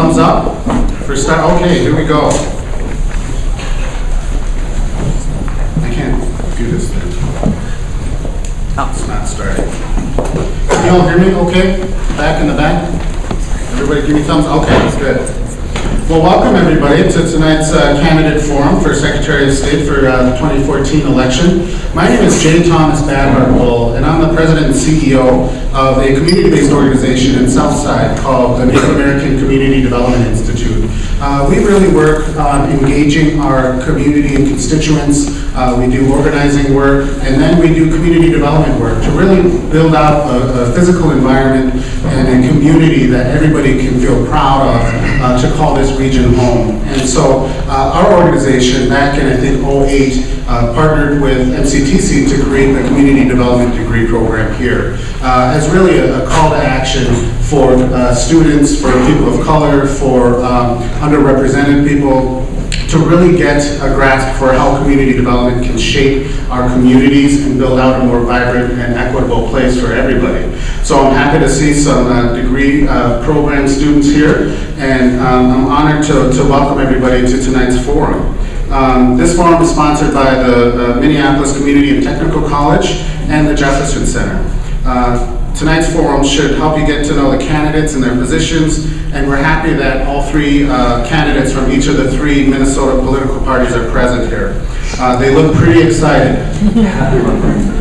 thumbs up for start? Okay, here we go. I can't do this thing. It's not starting. Can you all hear me okay? Back in the back? Everybody give me thumbs? Okay, that's good. Well, welcome everybody to tonight's candidate forum for Secretary of State for the 2014 election. My name is J. Thomas Badheart Bull, and I'm the President and CEO of a community-based organization in Southside called the Native American Community Development Institute. We really work on engaging our community and constituents. We do organizing work, and then we do community development work to really build out a physical environment and a community that everybody can feel proud of to call this region home. And so our organization, back in I think 2008, partnered with MCTC to create the Community Development Degree Program here as really a call to action for students, for people of color, for underrepresented people, to really get a grasp for how community development can shape our communities and build out a more vibrant and equitable place for everybody. So I'm happy to see some degree program students here, and I'm honored to welcome everybody to tonight's forum. This forum is sponsored by the Minneapolis Community and Technical College and the Jefferson Center. Tonight's forum should help you get to know the candidates and their positions, and we're happy that all three candidates from each of the three Minnesota political parties are present here. They look pretty excited.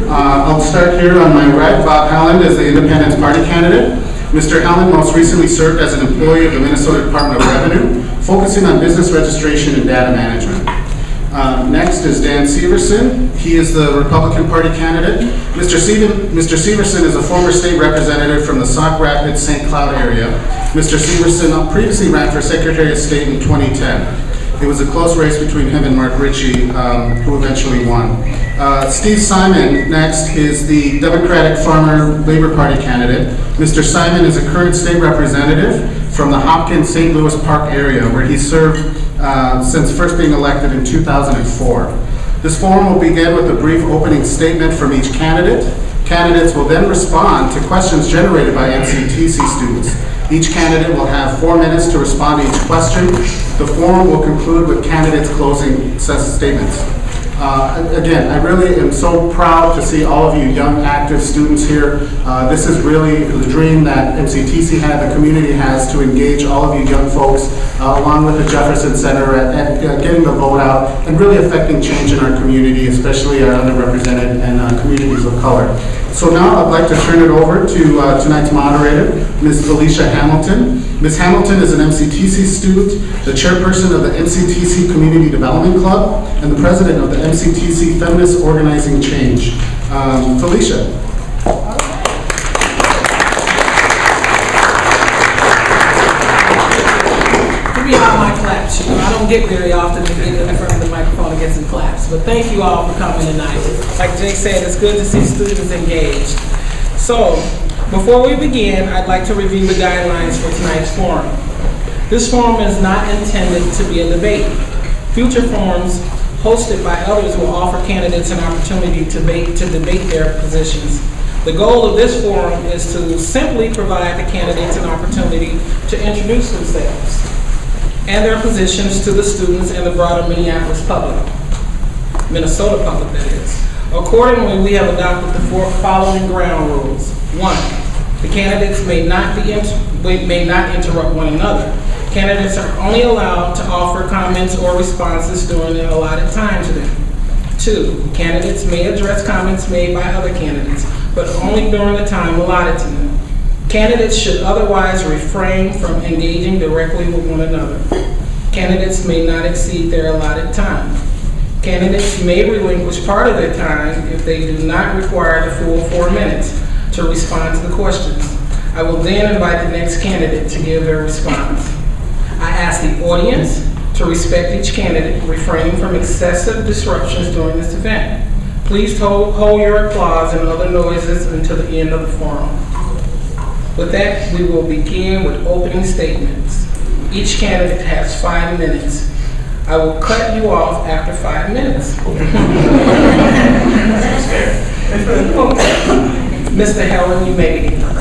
I'll start here on my right. Bob Helland is the Independence Party candidate. Mr. Helland most recently served as an employee of the Minnesota Department of Revenue, focusing on business registration and data management. Next is Dan Severson. He is the Republican Party candidate. Mr. Severson is a former state representative from the Sauk Rapids, St. Cloud area. Mr. Severson previously ran for Secretary of State in 2010. It was a close race between him and Mark Ritchie, who eventually won. Steve Simon, next, is the Democratic Farmer Labor Party candidate. Mr. Simon is a current state representative from the Hopkins St. Louis Park area, where he served since first being elected in 2004. This forum will begin with a brief opening statement from each candidate. Candidates will then respond to questions generated by MCTC students. Each candidate will have 4 minutes to respond to each question. The forum will conclude with candidates' closing statements. Again, I really am so proud to see all of you young, active students here. This is really the dream that MCTC had, the community has, to engage all of you young folks, along with the Jefferson Center, at getting the vote out and really affecting change in our community, especially our underrepresented and communities of color. So now I'd like to turn it over to tonight's moderator, Ms. Felicia Hamilton. Ms. Hamilton is an MCTC student, the chairperson of the MCTC Community Development Club, and the president of the MCTC Feminist Organizing Change. Felicia. Give me all my claps. I don't get very often to get in front of the microphone and get some claps, but thank you all for coming tonight. Like Jake said, it's good to see students engaged. So, before we begin, I'd like to review the guidelines for tonight's forum. This forum is not intended to be a debate. Future forums hosted by others will offer candidates an opportunity to debate their positions. The goal of this forum is to simply provide the candidates an opportunity to introduce themselves and their positions to the students and the broader Minneapolis public, Minnesota public, that is. Accordingly, we have adopted the following ground rules. 1, the candidates may not interrupt one another. Candidates are only allowed to offer comments or responses during the allotted time to them. 2, candidates may address comments made by other candidates, but only during the time allotted to them. Candidates should otherwise refrain from engaging directly with one another. Candidates may not exceed their allotted time. Candidates may relinquish part of their time if they do not require the full 4 minutes to respond to the questions. I will then invite the next candidate to give their response. I ask the audience to respect each candidate, refraining from excessive disruptions during this event. Please hold your applause and other noises until the end of the forum. With that, we will begin with opening statements. Each candidate has 5 minutes. I will cut you off after 5 minutes. Mr. Helen, you may begin.